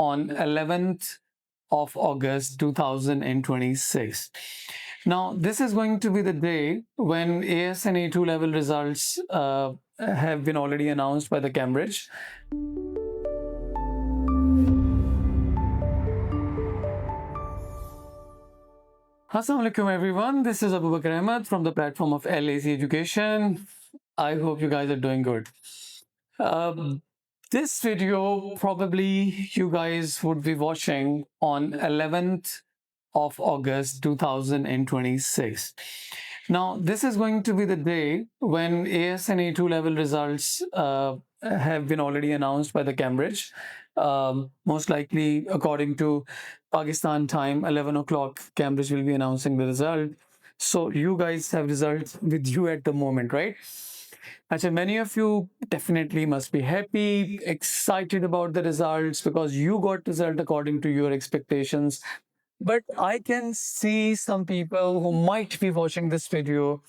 on 11th of August 2026. Now, this is going to be the day when AS and A2 level results have been already announced by the Cambridge. Assalamualaikum everyone. This is Abu Bakr Ahmed from the platform of LAC Education. I hope you guys are doing good. This video probably you guys would be watching on 11th of August 2026. Now, this is going to be the day when AS and A2 level results have been already announced by the Cambridge. Most likely, according to Pakistan time, 11 o'clock, Cambridge will be announcing the result. So, you guys have results with you at the moment, right? Actually, many of you definitely must be happy, excited about the results because you got result according to your expectations. But I can see some people who might be watching this video,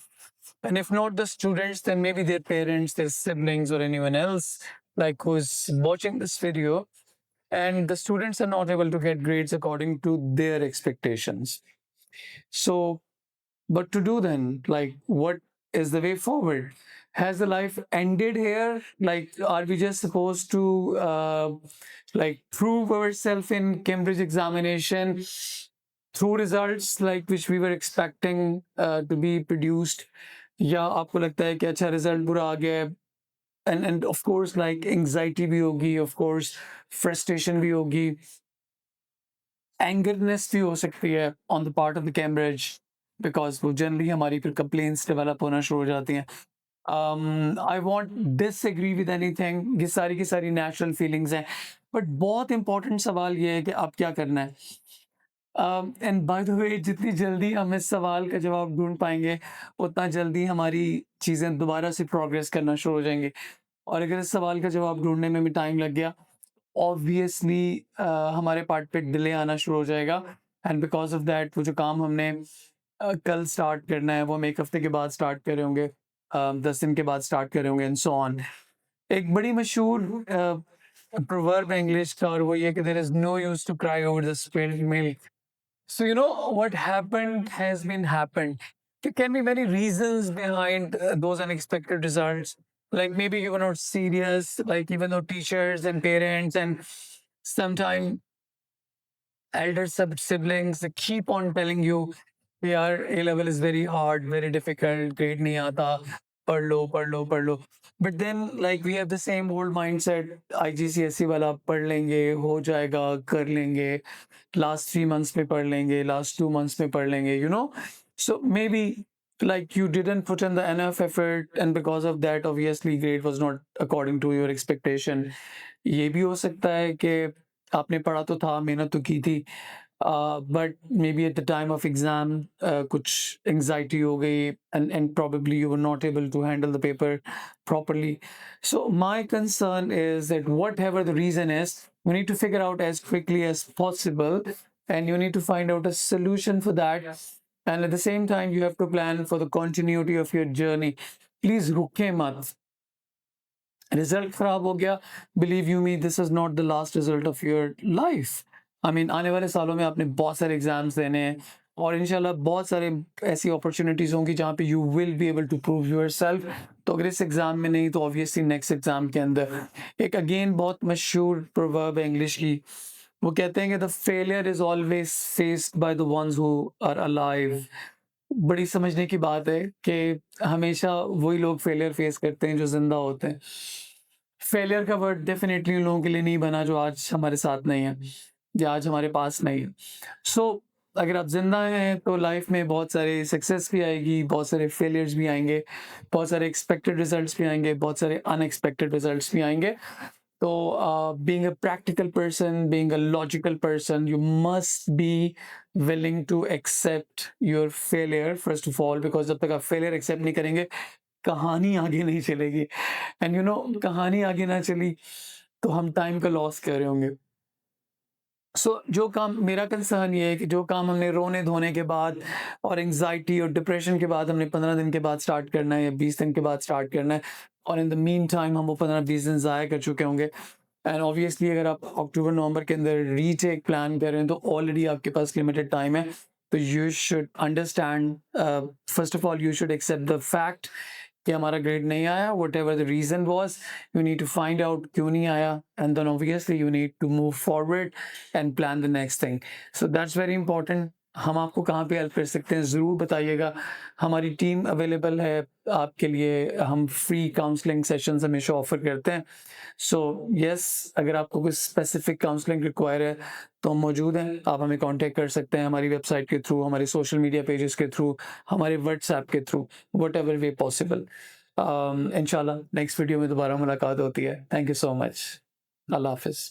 and if not the students, then maybe their parents, their siblings, or anyone else like who's watching this video, and the students are not able to get grades according to their expectations. So, but to do then, like, what is the way forward? Has the life ended here? Like, are we just supposed to like prove ourselves in Cambridge examination through results like which we were expecting to be produced? या आपको लगता है कि अच्छा result बुरा आ गया है and of course like anxiety भी होगी, of course frustration भी होगी, एंगरनेस भी हो सकती है on the part of the Cambridge because वो जनरली हमारी फिर कंप्लेंट्स डेवलप होना शुरू हो जाती हैं. I want disagree with anything, ये सारी की सारी नेचुरल फीलिंग्स हैं, बट बहुत इंपॉर्टेंट सवाल ये है कि आप क्या करना है. एंड बाय द वे, जितनी जल्दी हम इस सवाल का जवाब ढूंढ पाएंगे उतना जल्दी हमारी चीज़ें दोबारा से प्रोग्रेस करना शुरू हो जाएंगी. और अगर इस सवाल का जवाब ढूंढने में भी टाइम लग गया, ऑब्वियसली हमारे पार्ट पे डिले आना शुरू हो जाएगा. एंड बिकॉज ऑफ दैट वो जो काम हमने कल स्टार्ट करना है वो हम एक हफ्ते के बाद स्टार्ट कर रहे होंगे, 10 दिन के बाद स्टार्ट कर रहे होंगे एंड सो ऑन. एक बड़ी मशहूर प्रोवर्ब है इंग्लिश का, और वो ये कि there is no use to cry over the spilled milk. So you know what happened has been happened. There can be many reasons behind those unexpected results. Like maybe you were not serious, like even though teachers and parents and sometimes elder siblings they keep on telling you, "Yeah, A level is very hard, very difficult, grade नहीं आता, पढ़ लो, पढ़ लो, पढ़ लो." But then like we have the same old mindset, IGCSE वाला पढ़ लेंगे, हो जाएगा, कर लेंगे, last 3 months में पढ़ लेंगे, last 2 months में पढ़ लेंगे, you know. So maybe like you didn't put in the enough effort, and because of that obviously grade was not according to your expectation. ये भी हो सकता है कि आपने पढ़ा तो था, मेहनत तो की थी, but may be at the time of exam कुछ एंग्जाइटी हो गई and probably you were not able to handle the paper properly. So my concern is that whatever the reason is, you need to figure out as quickly as possible, and you need to find out a solution for that. And at the same time you have to plan for the continuity of your journey. Please रुके मत. Result खराब हो गया, believe you me, this is not the last result of your life. I mean आने वाले सालों में आपने बहुत सारे एग्जाम्स देने हैं और इंशाल्लाह बहुत सारे ऐसी अपॉर्चुनिटीज़ होंगी जहाँ पे you will be able to prove yourself. तो अगर इस एग्ज़ाम में नहीं तो ऑब्वियसली नेक्स्ट एग्ज़ाम के अंदर. एक अगेन बहुत मशहूर प्रोवर्ब है इंग्लिश की, वो कहते हैं कि the failure is always faced by the ones who are alive. बड़ी समझने की बात है कि हमेशा वही लोग फेलियर फेस करते हैं जो जिंदा होते हैं. फेलियर का वर्ड डेफिनेटली उन लोगों के लिए नहीं बना जो आज हमारे साथ नहीं है या आज हमारे पास नहीं है. सो अगर आप जिंदा हैं तो लाइफ में बहुत सारे सक्सेस भी आएगी, बहुत सारे फेलियर्स भी आएंगे, बहुत सारे एक्सपेक्टेड रिजल्ट्स भी आएंगे, बहुत सारे अनएक्सपेक्टेड रिजल्ट्स भी आएंगे. तो being a practical person, being a logical person, you must be willing to accept your failure first of all, because जब तक आप failure accept नहीं करेंगे कहानी आगे नहीं चलेगी. एंड यू नो, कहानी आगे ना चली तो हम टाइम का लॉस कर रहे होंगे. सो जो काम, मेरा कंसर्न ये है कि जो काम हमने रोने धोने के बाद और एंग्जाइटी और डिप्रेशन के बाद हमने 15 दिन के बाद स्टार्ट करना है या 20 दिन के बाद स्टार्ट करना है, और इन द मीन टाइम हम वो 15-20 दिन ज़ाया कर चुके होंगे, एंड ऑब्वियसली अगर आप अक्टूबर नवंबर के अंदर रीटेक प्लान कर रहे हैं तो ऑलरेडी आपके पास लिमिटेड टाइम है, तो you should understand, first of all you should accept the fact कि हमारा ग्रेड नहीं आया, whatever the reason was, you need to find out क्यों नहीं आया, and then obviously you need to move forward and plan the next thing. So that's very important. हम आपको कहाँ पे हेल्प कर सकते हैं ज़रूर बताइएगा. हमारी टीम अवेलेबल है आपके लिए, हम फ्री काउंसलिंग सेशंस हमेशा ऑफर करते हैं. सो यस, अगर आपको कुछ स्पेसिफिक काउंसलिंग रिक्वायर है तो हम मौजूद हैं. आप हमें कांटेक्ट कर सकते हैं हमारी वेबसाइट के थ्रू, हमारे सोशल मीडिया पेजेस के थ्रू, हमारे व्हाट्सएप के through, whatever way possible. इंशाल्लाह नेक्स्ट वीडियो में दोबारा मुलाकात होती है. Thank you so much. अल्लाह हाफिज़.